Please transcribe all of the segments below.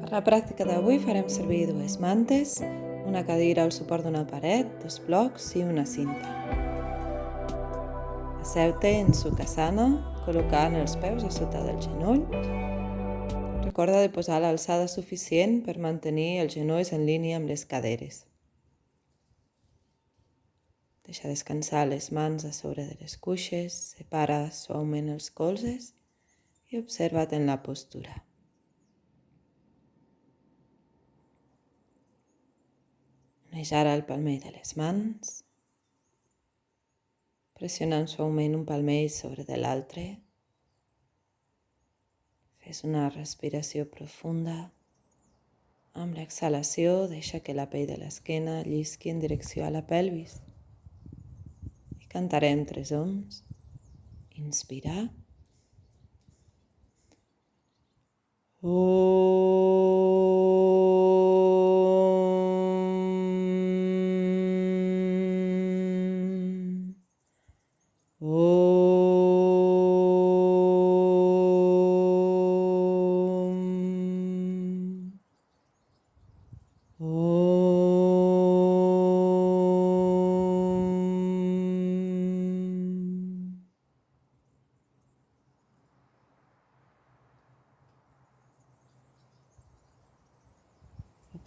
Per la pràctica d'avui farem servir dues mantes, una cadira al suport d'una paret, dos blocs i una cinta. Asseu-te en sukhasana, col·locant els peus a sota dels genolls. Recorda de posar l'alçada suficient per mantenir els genolls en línia amb les caderes. Deixa descansar les mans a sobre de les cuixes, separa suaument els colzes i observa't en la postura. Uneix ara el palmell de les mans, pressionant suaument un palmell sobre de l'altre. Fes una respiració profunda. Amb l'exhalació, deixa que la pell de l'esquena llisqui en direcció a la pelvis. I cantarem 3 ohms. Inspirar.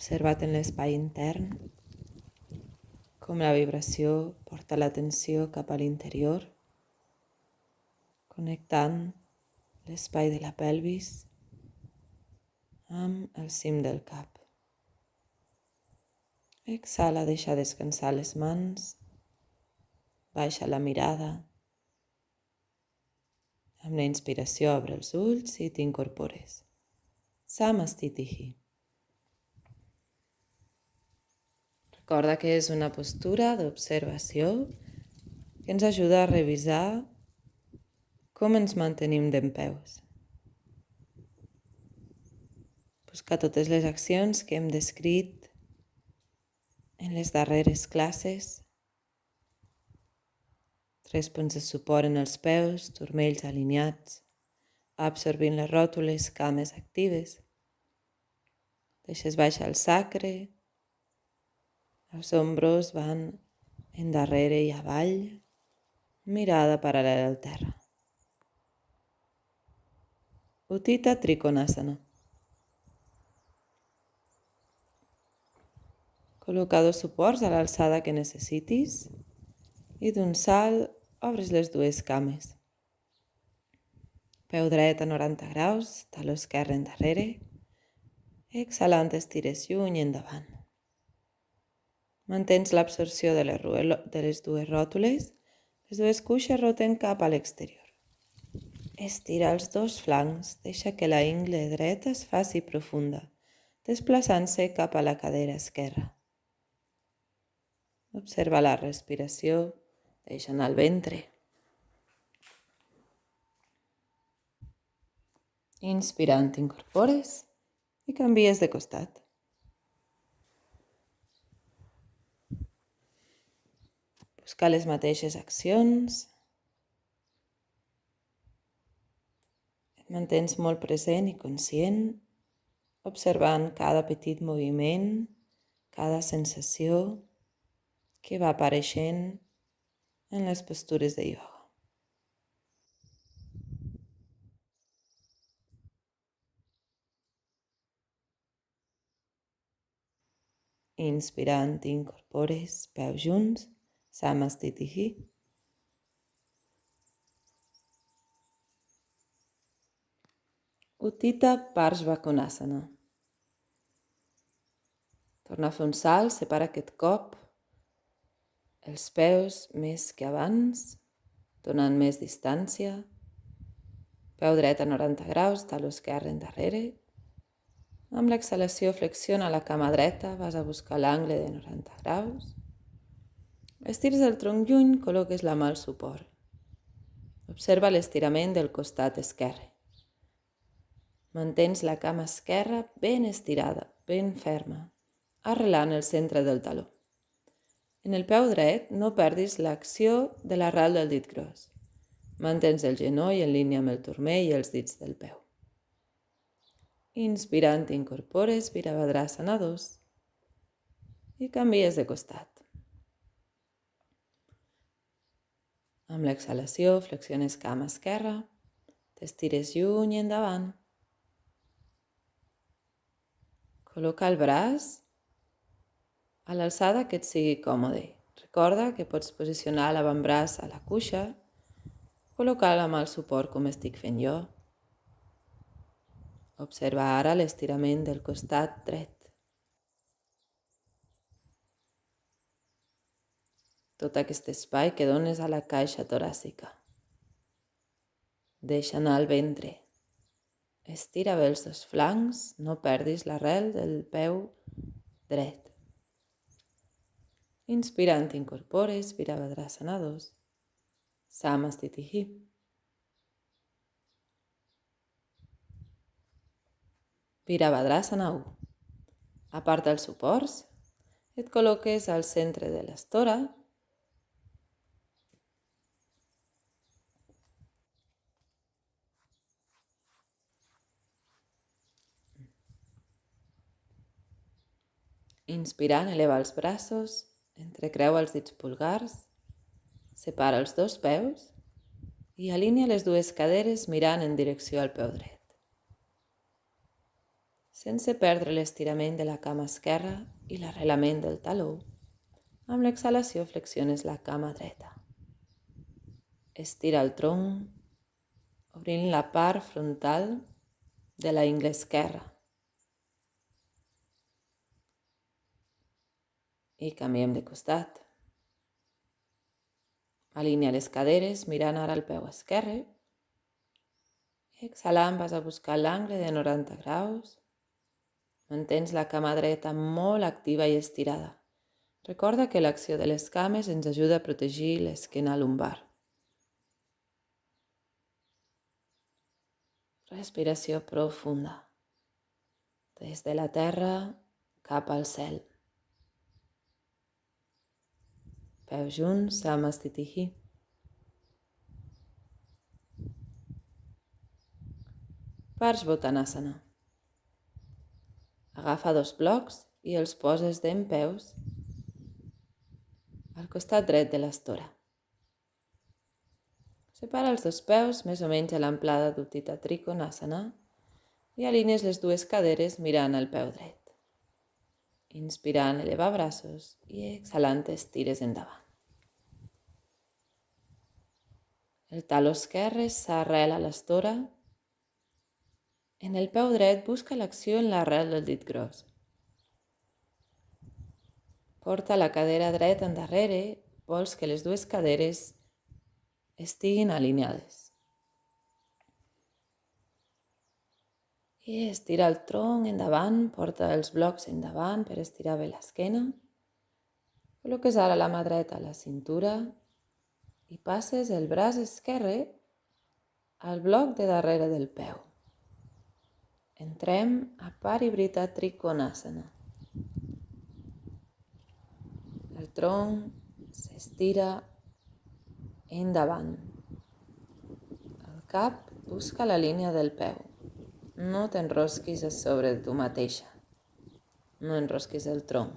Observa't en l'espai intern, com la vibració porta l'atenció cap a l'interior, connectant l'espai de la pelvis amb el cim del cap. Exhala, deixa descansar les mans, baixa la mirada. Amb la inspiració obre els ulls i t'incorpores. Samastitihi. Recorda que és una postura d'observació que ens ajuda a revisar com ens mantenim dempeus. Busca totes les accions que hem descrit en les darreres classes. 3 punts de suport en els peus, turmells alineats, absorbint les ròtules, cames actives. Deixes baixar el sacre. Els ombros van endarrere i avall, mirada paral·lela al terra. Utthita Trikonasana. Col·loca 2 suports a l'alçada que necessitis i d'un salt obres les 2 cames. Peu dret a 90 graus, taló esquerre endarrere. Exhalant estires lluny endavant. Mantens l'absorció de les 2 ròtules. Les 2 cuixes roten cap a l'exterior. Estira els 2 flancs. Deixa que la ingle dreta es faci profunda, desplaçant-se cap a la cadera esquerra. Observa la respiració. Deixa anar el ventre. Inspirant, t'incorpores i canvies de costat. Busca les mateixes accions. Et mantens molt present i conscient, observant cada petit moviment, cada sensació que va apareixent en les postures de ioga. Inspirant, t'incorpores, peus junts, Samastitihi. Utthita Parshvakonasana. Torna a fer un salt, separa aquest cop els peus més que abans, donant més distància. Peu dret a 90 graus, taló esquerre endarrere. Amb l'exhalació flexiona la cama dreta, vas a buscar l'angle de 90 graus. Estires el tronc lluny, col·loques la mà al suport. Observa l'estirament del costat esquerre. Mantens la cama esquerra ben estirada, ben ferma, arrelant el centre del taló. En el peu dret no perdis l'acció de l'arrel del dit gros. Mantens el genoll en línia amb el turmell i els dits del peu. Inspirant, incorpores Virabhadrasana 2 i canvies de costat. Amb l'exhalació, flexiones cama esquerra, t'estires lluny i endavant. Col·loca el braç a l'alçada que et sigui còmode. Recorda que pots posicionar l'avantbraç a la cuixa, col·locar-la amb el suport com estic fent jo. Observa ara l'estirament del costat dret. Tot aquest espai que dones a la caixa toràcica. Deixa anar el ventre. Estira bé els dos flancs, no perdis l'arrel del peu dret. Inspirant, incorpores Virabhadrasana 2, Samastitihi. Virabhadrasana 1. Aparta els suports, et col·loques al centre de l'estora. Inspirant, eleva els braços, entrecreua els dits pulgars, separa els dos peus i alinea les dues caderes mirant en direcció al peu dret. Sense perdre l'estirament de la cama esquerra i l'arrelament del taló, amb l'exhalació flexiones la cama dreta. Estira el tronc, obrint la part frontal de la ingle esquerra. I canviem de costat. Alinea les caderes mirant ara el peu esquerre. Exhalant vas a buscar l'angle de 90 graus. Mantens la cama dreta molt activa i estirada. Recorda que l'acció de les cames ens ajuda a protegir l'esquena lumbar. Respiració profunda. Des de la terra cap al cel. Peus junts, Samastitihi. Parsvottanasana. Agafa dos blocs i els poses dempeus al costat dret de l'estora. Separa els dos peus més o menys a l'amplada d'Uttita Trikonasana i alinies les dues caderes mirant el peu dret. Inspirant, eleva braços i exhalant estires endavant. El taló esquerre s'arrela a l'estora. En el peu dret busca l'acció en l'arrel del dit gros. Porta la cadera dreta endarrere, vols que les dues caderes estiguin alineades. I estira el tronc endavant, porta els blocs endavant per estirar bé l'esquena. Col·loques ara la mà dreta a la cintura i passes el braç esquerre al bloc de darrere del peu. Entrem a Parivrtta Trikonasana. El tronc s'estira endavant. El cap busca la línia del peu. No t'enrosquis a sobre de tu mateixa. No enrosquis el tronc.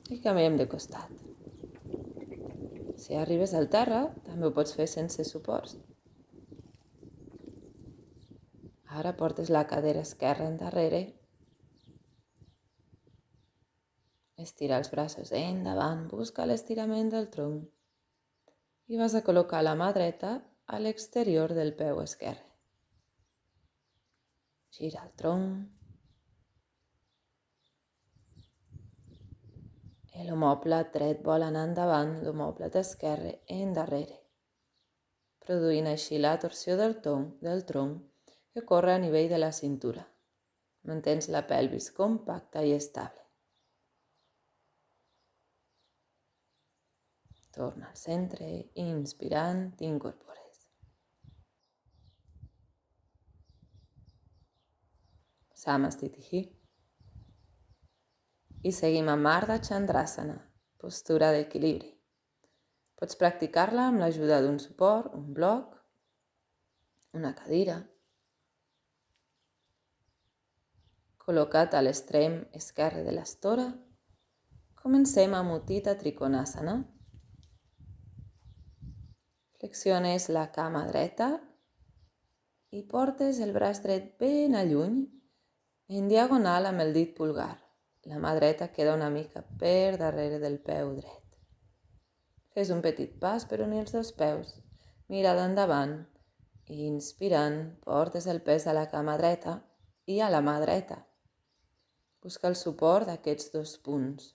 I canviem de costat. Si arribes al terra, també ho pots fer sense suports. Ara portes la cadera esquerra endarrere. Estira els braços endavant, busca l'estirament del tronc. I vas a col·locar la mà dreta a l'exterior del peu esquerre. Gira el tronc. L'omòplat dret vol anar endavant, l'omòplat esquerre endarrere, produint així la torsió del tronc que corre a nivell de la cintura. Mantens la pelvis compacta i estable. Torna al centre, inspirant, t'incorpores. Samastitihi. I seguim amb Ardha Chandrasana, postura d'equilibri. Pots practicar-la amb l'ajuda d'un suport, un bloc, una cadira. Col·locat a l'extrem esquerre de l'estora, comencem amb Utthita Trikonasana. Flexiones la cama dreta i portes el braç dret ben a lluny, en diagonal amb el dit pulgar. La mà dreta queda una mica per darrere del peu dret. Fes un petit pas per unir els dos peus, mirada endavant, i inspirant portes el pes a la cama dreta i a la mà dreta. Busca el suport d'aquests dos punts.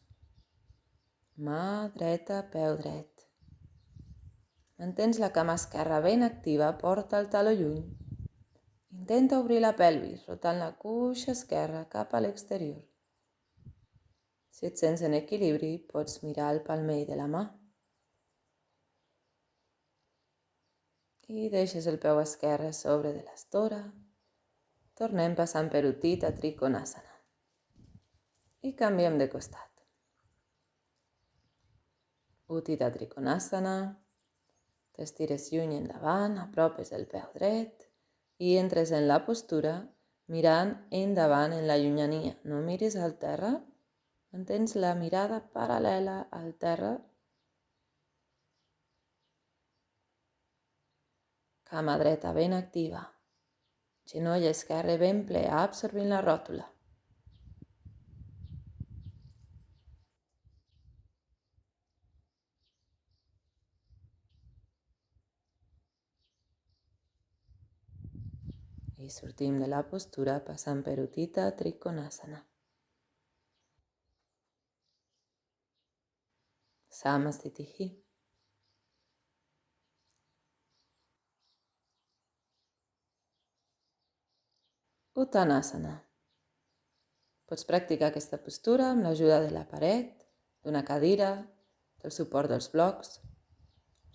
Mà dreta, peu dret. Mantens la cama esquerra ben activa, porta el taló lluny. Intenta obrir la pelvis, rotant la cuixa esquerra cap a l'exterior. Si et sents en equilibri, pots mirar el palmell de la mà. I deixes el peu esquerre sobre de l'estora. Tornem passant per Utthita Trikonasana. I canviem de costat. Utthita Trikonasana. T'estires lluny endavant, apropes el peu dret i entres en la postura mirant endavant en la llunyania. No miris al terra, mantens la mirada paral·lela al terra. Cama dreta ben activa. Genoll esquerre ben ple, absorbint la ròtula. I sortim de la postura passant per Utthita Trikonasana. Samastitihi. Uttanasana. Pots practicar aquesta postura amb l'ajuda de la paret, d'una cadira, del suport dels blocs.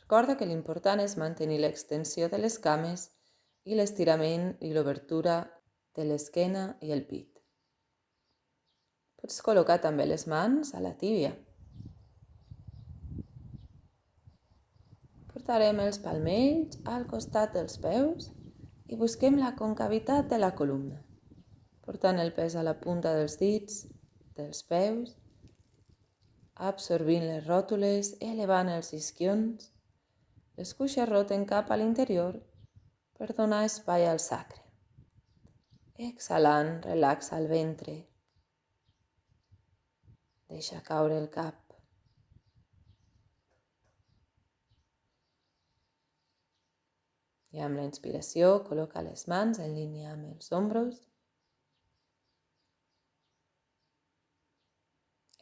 Recorda que l'important és mantenir l'extensió de les cames i l'estirament i l'obertura de l'esquena i el pit. Pots col·locar també les mans a la tíbia. Portarem els palmells al costat dels peus i busquem la concavitat de la columna, portant el pes a la punta dels dits, dels peus, absorbint les ròtules, elevant els isquions. Les cuixes roten cap a l'interior per donar espai al sacre. Exhalant, relaxa el ventre. Deixa caure el cap. I amb la inspiració, col·loca les mans en línia amb els ombros.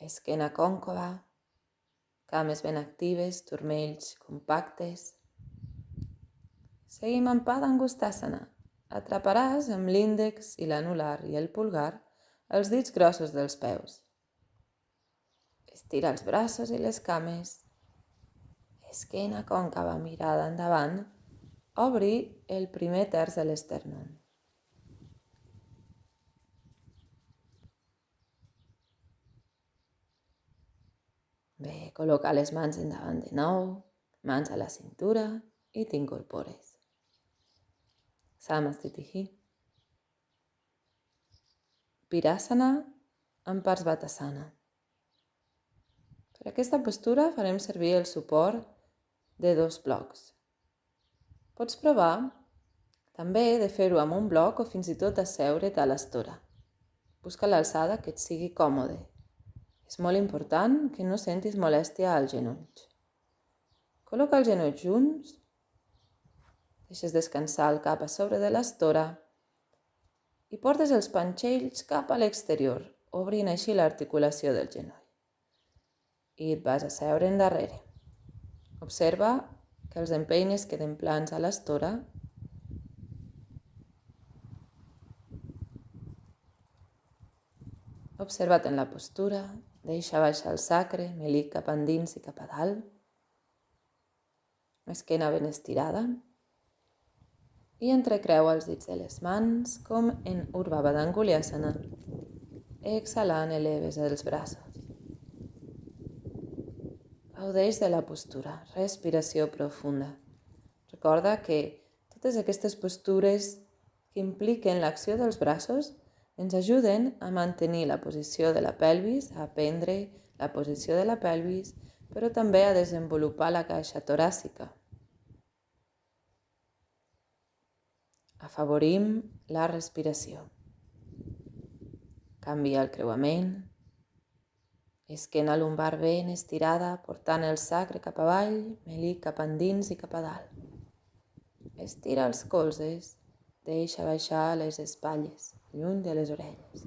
Esquena còncava, cames ben actives, turmells compactes. Seguim amb Padangusthasana. Atraparàs amb l'índex i l'anular i el pulgar els dits grossos dels peus. Estira els braços i les cames. Esquena còncava, mirada endavant. Obri el primer terç de l'esternón. Bé, col·loca les mans endavant de nou, mans a la cintura i t'incorpores. Samastitihi. Virasana amb Parsvatasana. Per aquesta postura farem servir el suport de dos blocs. Pots provar també de fer-ho amb un bloc o fins i tot asseure't a l'estora. Busca l'alçada que et sigui còmode. És molt important que no sentis molèstia als genolls. Col·loca els genolls junts, deixes descansar el cap a sobre de l'estora i portes els panxells cap a l'exterior, obrint així l'articulació del genoll. I et vas a seure endarrere. Observa que els empeines queden plans a l'estora. Observa't en la postura, deixa baixar el sacre, melic cap endins i cap a dalt. Esquena ben estirada. I entrecreua els dits de les mans com en Urdhva Padangusthasana. Exhalant, eleves els braços. Gaudeix de la postura, respiració profunda. Recorda que totes aquestes postures que impliquen l'acció dels braços ens ajuden a mantenir la posició de la pelvis, a aprendre la posició de la pelvis, però també a desenvolupar la caixa toràcica. Afavorim la respiració. Canvia el creuament. Esquena lumbar ben estirada, portant el sacre cap avall, melic cap endins i cap a dalt. Estira els colzes, deixa baixar les espatlles, lluny de les orelles.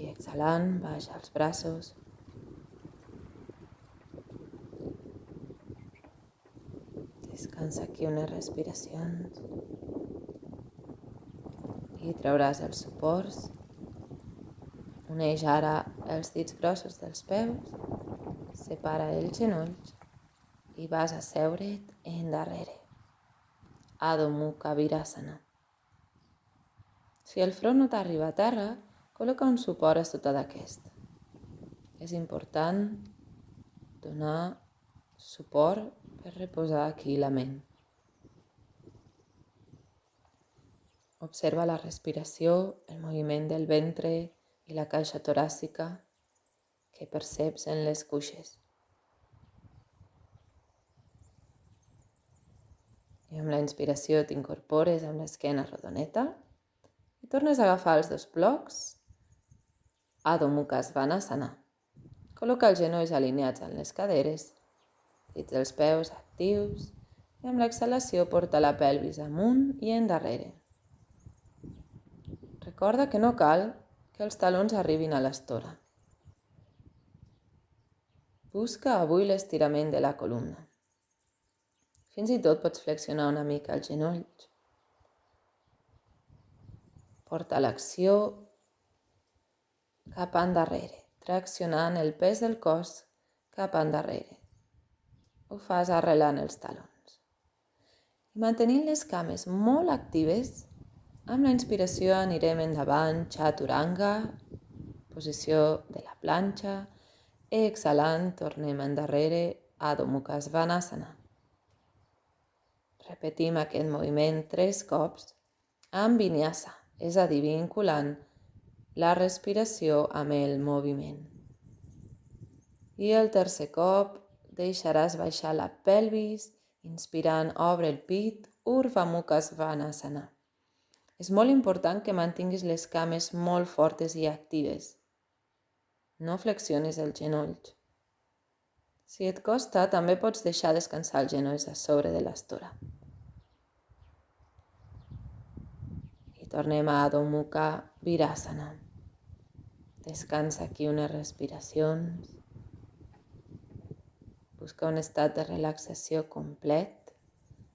I exhalant, baixa els braços. Descansa aquí unes respiracions. I trauràs els suports. Uneix ara els dits grossos dels peus. Separa els genolls i vas a seure't endarrere. Adho Mukha Virasana. Si el front no t'arriba a terra, col·loca un suport a sota d'aquest. És important donar suport per reposar aquí la ment. Observa la respiració, el moviment del ventre i la caixa toràcica que perceps en les cuixes. I amb la inspiració t'incorpores amb l'esquena rodoneta i tornes a agafar els dos blocs. Adho Mukha Svanasana. Col·loca els genolls alineats en les caderes, dits dels peus actius i amb l'exhalació porta la pelvis amunt i endarrere. Recorda que no cal que els talons arribin a l'estora. Busca avui l'estirament de la columna. Fins i tot pots flexionar una mica els genolls. Porta l'acció cap endarrere, traccionant el pes del cos cap endarrere. Ho fas arrelant els talons. I mantenint les cames molt actives, amb la inspiració anirem endavant, Chaturanga, posició de la planxa. Exhalant, tornem endarrere, Adho Mukha Svanasana. Repetim aquest moviment 3 cops amb vinyasa, és a dir, vinculant la respiració amb el moviment. I el tercer cop deixaràs baixar la pelvis, inspirant, obre el pit, Urdhva Mukha Svanasana. És molt important que mantinguis les cames molt fortes i actives. No flexionis els genolls. Si et costa, també pots deixar descansar els genolls a sobre de l'estora. I tornem a Adho Mukha Virasana. Descansa aquí unes respiracions. Busca un estat de relaxació complet.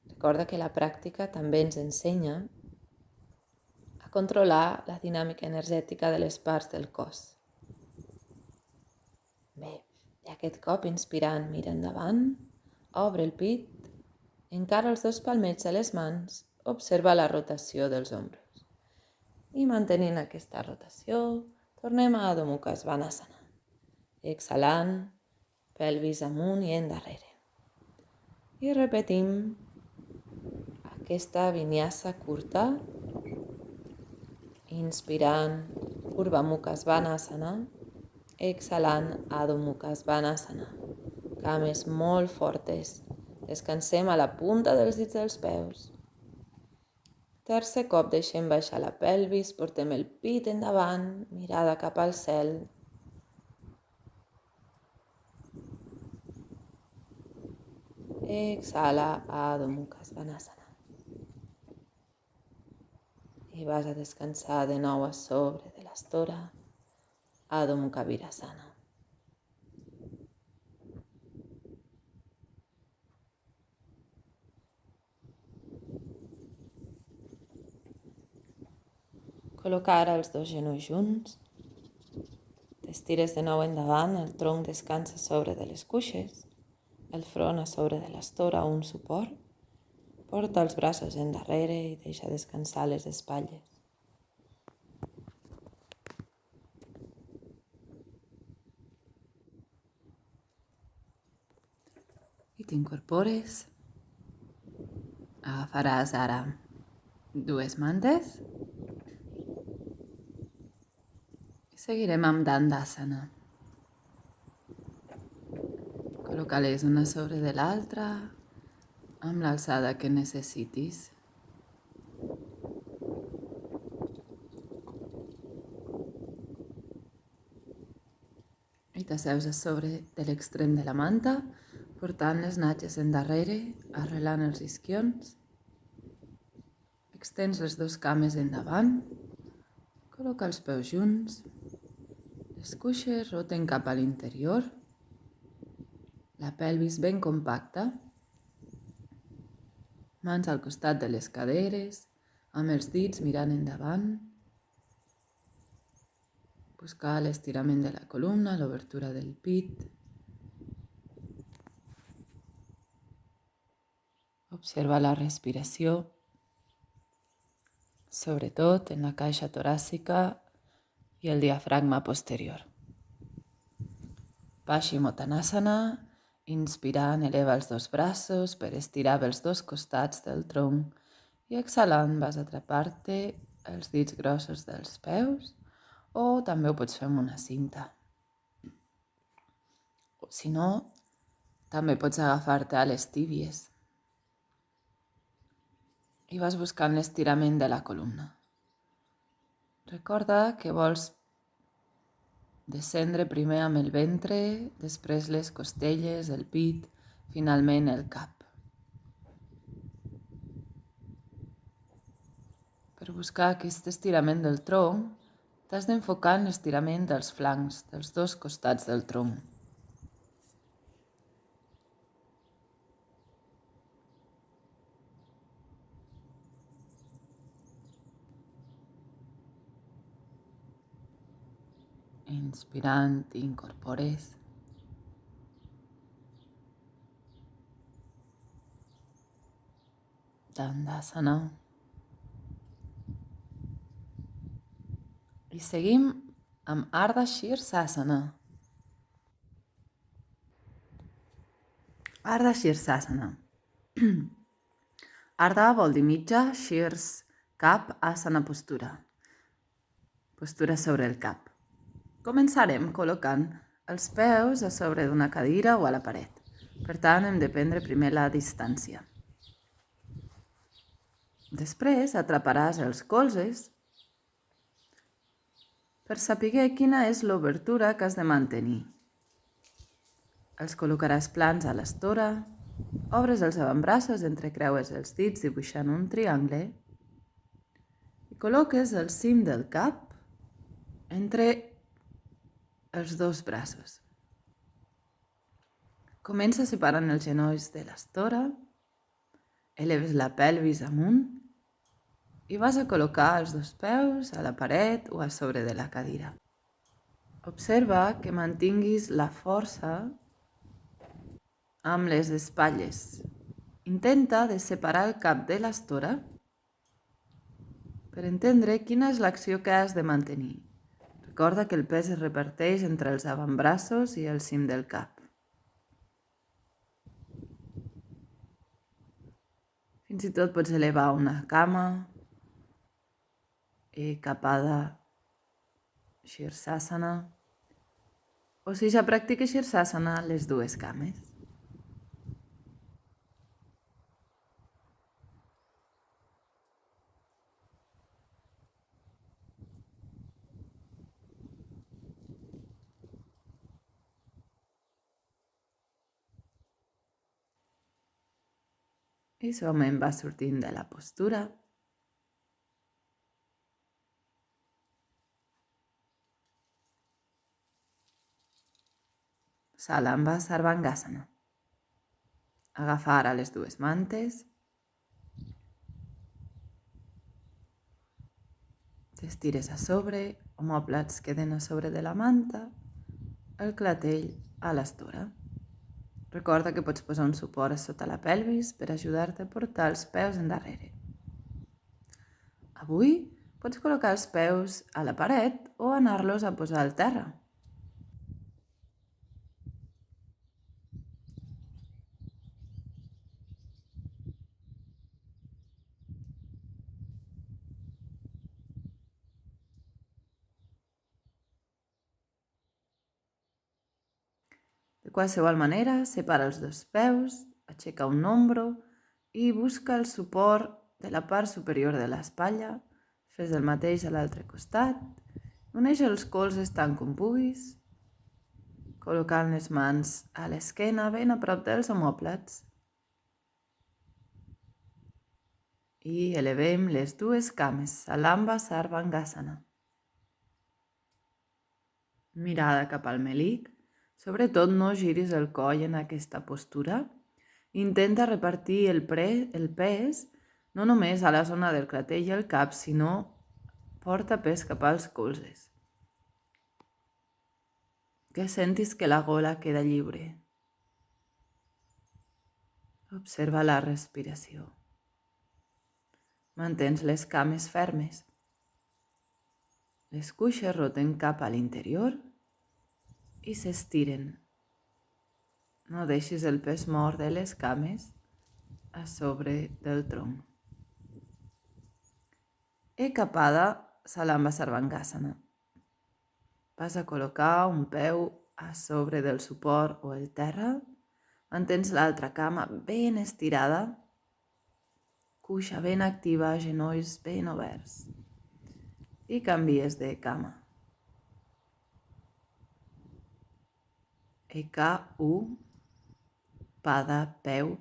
Recorda que la pràctica també ens ensenya a controlar la dinàmica energètica de les parts del cos. Bé, i aquest cop inspirant, mira endavant, obre el pit, encara els dos palmets a les mans, observa la rotació dels ombros. I mantenint aquesta rotació, tornem a Adho Mukha Svanasana. Exhalant, pelvis amunt i endarrere. I repetim aquesta vinyasa curta, inspirant, Urdhva Mukha Svanasana, exhalant, Adho Mukha Svanasana. Cames molt fortes. Descansem a la punta dels dits dels peus. Tercer cop deixem baixar la pelvis, portem el pit endavant, mirada cap al cel. Exhala, Adho Mukha Svanasana. I vas a descansar de nou a sobre de l'estora, Adho Mukha Virasana. Col·loca ara els dos genolls junts. T'estires de nou endavant, el tronc descansa sobre de les cuixes, el front a sobre de l'estora o un suport. Porta els braços endarrere i deixa descansar les espatlles. I t'incorpores. Agafaràs ara dues mantes. I seguirem amb Dandasana. Col·loca-les una sobre de l'altra, amb l'alçada que necessitis. I t'asseus a sobre de l'extrem de la manta, portant les natges endarrere, arrelant els isquions. Extens les dues cames endavant, col·loca els peus junts, les cuixes roten cap a l'interior, la pelvis ben compacta, mans al costat de les caderes, amb els dits mirant endavant, buscar l'estirament de la columna, l'obertura del pit. Observa la respiració, sobretot en la caixa toràcica i el diafragma posterior. Paschimottanasana, inspirant, eleva els dos braços per estirar els dos costats del tronc i exhalant vas atrapar-te els dits grossos dels peus o també ho pots fer amb una cinta. O si no, també pots agafar-te a les tíbies i vas buscant l'estirament de la columna. Recorda que vols descendre primer amb el ventre, després les costelles, el pit, finalment el cap. Per buscar aquest estirament del tronc, t'has d'enfocar en l'estirament dels flancs, dels dos costats del tronc. Inspirant, incorpores. Dandasana. I seguim amb Ardha Shirsasana. Ardha Shirsasana. Ardha vol dir mitja, Shirs, cap, asana, postura. Postura sobre el cap. Començarem col·locant els peus a sobre d'una cadira o a la paret. Per tant, hem de prendre primer la distància. Després atraparàs els colzes per saber quina és l'obertura que has de mantenir. Els col·locaràs plans a l'estora, obres els avantbraços, entrecreues els dits dibuixant un triangle i col·loques el cim del cap entre els dos braços. Comença separant els genolls de l'estora, eleves la pelvis amunt i vas a col·locar els dos peus a la paret o a sobre de la cadira. Observa que mantinguis la força amb les espatlles. Intenta de separar el cap de l'estora per entendre quina és l'acció que has de mantenir. Recorda que el pes es reparteix entre els avantbraços i el cim del cap. Fins i tot pots elevar una cama capada Shirsasana, o si ja practiques Shirsasana, les dues cames. I suaument va sortint de la postura. Salamba Sarvangasana. Agafa ara les dues mantes. T'estires a sobre, omòplats queden a sobre de la manta, el clatell a l'estora. Recorda que pots posar un suport a sota la pelvis per ajudar-te a portar els peus endarrere. Avui pots col·locar els peus a la paret o anar-los a posar al terra. De qualsevol manera, separa els dos peus, aixeca un ombro i busca el suport de la part superior de l'espatlla. Fes el mateix a l'altre costat. Uneix els colzes tant com puguis, col·locant les mans a l'esquena ben a prop dels omòplats. I elevem les dues cames, Salamba Sarvangasana. Mirada cap al melic. Sobretot no giris el coll en aquesta postura. Intenta repartir el pes no només a la zona del clatell i el cap, sinó porta pes cap als colzes. Que sentis que la gola queda lliure. Observa la respiració. Mantens les cames fermes. Les cuixes roten cap a l'interior i s'estiren. No deixis el pes mort de les cames a sobre del tronc. Capada, Salamba Sarvangasana. Vas a col·locar un peu a sobre del suport o el terra. Mantens l'altra cama ben estirada, cuixa ben activa, genolls ben oberts. I canvies de cama. Eka, pada, peu.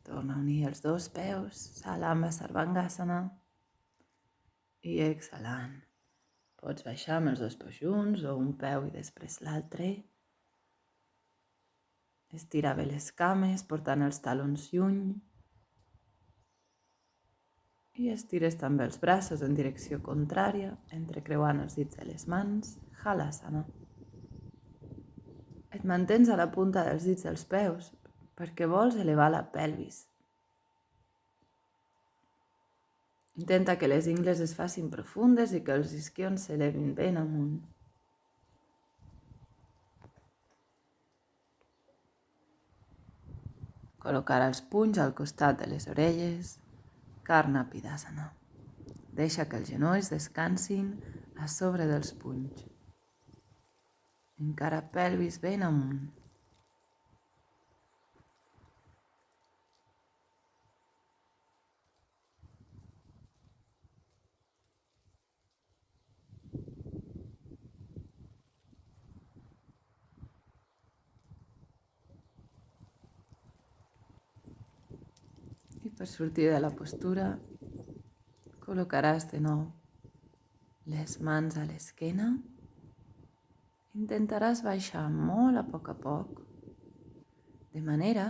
Torna a unir els dos peus, Salamba Sarvangasana. I exhalant. Pots baixar amb els dos peus junts o un peu i després l'altre. Estira bé les cames, portant els talons lluny. I estires també els braços en direcció contrària, entrecreuant els dits de les mans, Halasana. Et mantens a la punta dels dits dels peus perquè vols elevar la pelvis. Intenta que les ingles es facin profundes i que els isquions s'elevin ben amunt. Col·locar els punys al costat de les orelles, Karna Pidasana. Deixa que els genolls descansin a sobre dels punys. Encara pelvis ben amunt. I per sortir de la postura, col·locaràs de nou les mans a l'esquena. Intentaràs baixar molt a poc, de manera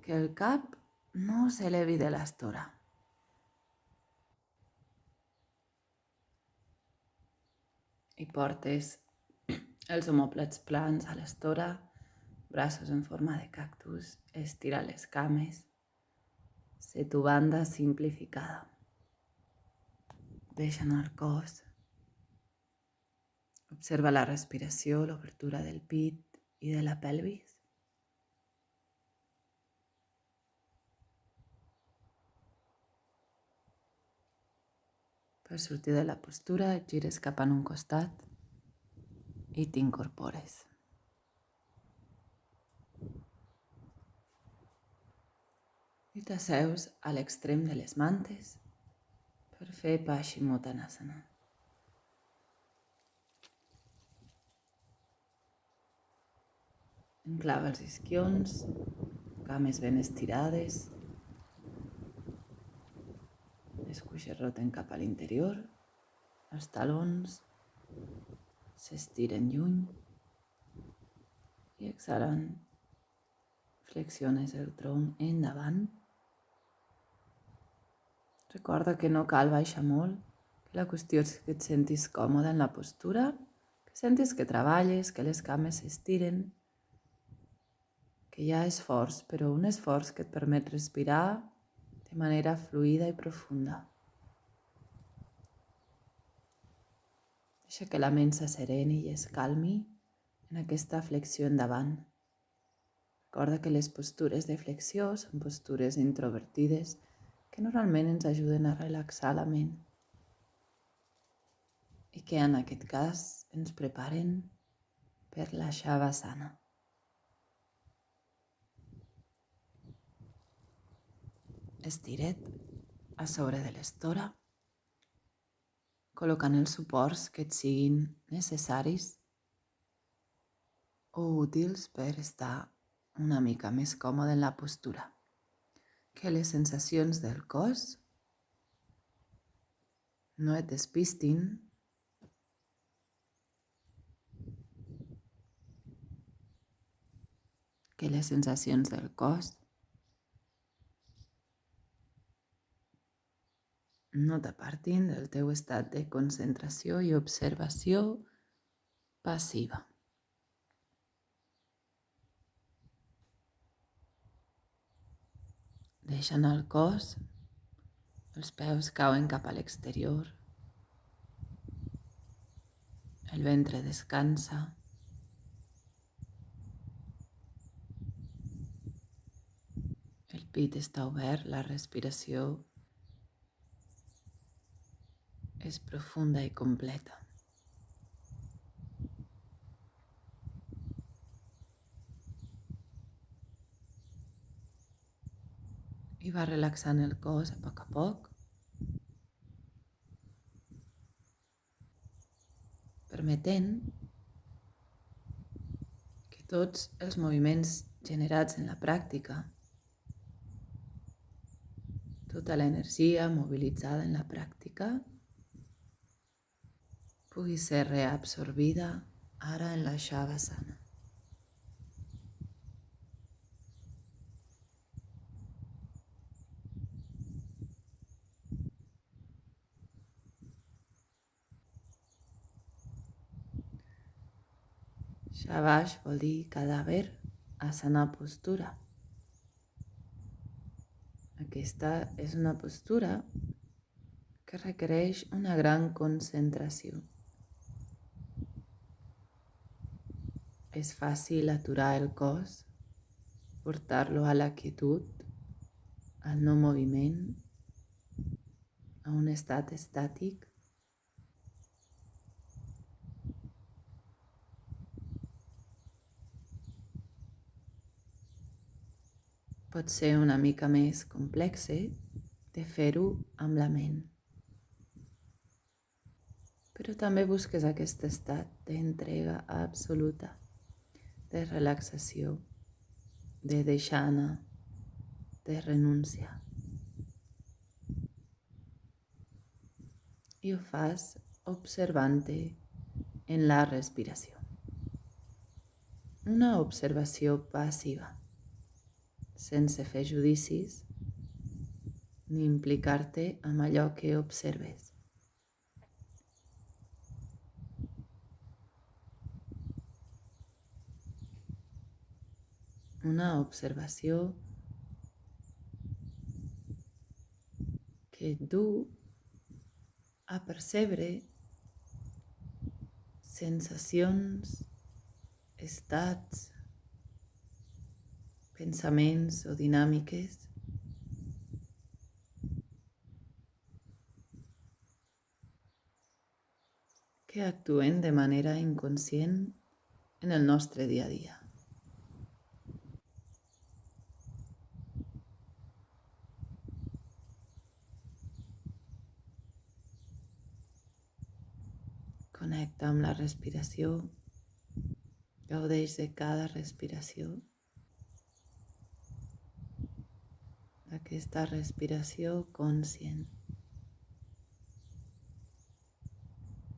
que el cap no s'elevi de l'estora. I portes els omòplats plans a l'estora, braços en forma de cactus, estira les cames, sé tu banda simplificada. Deixa anar el cos. Observa la respiració, l'obertura del pit i de la pelvis. Per sortir de la postura, et gires cap en un costat i t'incorpores. I t'asseus a l'extrem de les mantes per fer Paschimottanasana. Enclava els isquions, cames ben estirades, les cuixes roten cap a l'interior, els talons s'estiren lluny i exhalant, flexiones el tronc endavant. Recorda que no cal baixar molt, que la qüestió és que et sentis còmode en la postura, que sentis que treballes, que les cames s'estiren, que hi ha esforç, però un esforç que et permet respirar de manera fluida i profunda. Deixa que la ment s'assereni i es calmi en aquesta flexió endavant. Recorda que les postures de flexió són postures introvertides que normalment ens ajuden a relaxar la ment i que en aquest cas ens preparen per la Shavasana. Estira't a sobre de l'estora, col·locant els suports que et siguin necessaris o útils per estar una mica més còmode en la postura. Que les sensacions del cos no et despistin que les sensacions del cos no t'apartin del teu estat de concentració i observació passiva. Deixa anar el cos, els peus cauen cap a l'exterior, el ventre descansa, el pit està obert, la respiració és profunda i completa. I va relaxant el cos a poc, permetent que tots els moviments generats en la pràctica, tota l'energia mobilitzada en la pràctica, pugui ser reabsorbida ara en la Shavasana. Shavash vol dir cadàver, asana postura. Aquesta és una postura que requereix una gran concentració. És fàcil aturar el cos, portar-lo a la quietud, al no moviment, a un estat estàtic. Pot ser una mica més complexe de fer-ho amb la ment. Però també busques aquest estat d'entrega absoluta, de relaxació, de deixar anar, de renúncia. I ho fas observant-te en la respiració. Una observació passiva, sense fer judicis ni implicar-te amb allò que observes. Una observació que et du a percebre sensacions, estats, pensaments o dinàmiques que actuen de manera inconscient en el nostre dia a dia. Connecta amb la respiració, gaudeix de cada respiració, d'aquesta respiració conscient.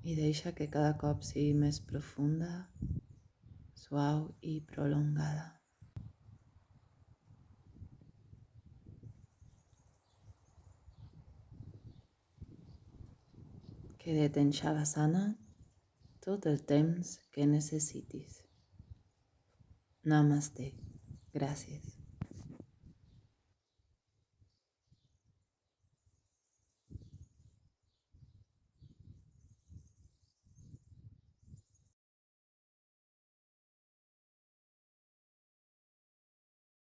I deixa que cada cop sigui més profunda, suau i prolongada. Queda't en Shavasana tot el temps que necessitis. Namaste. Gràcies.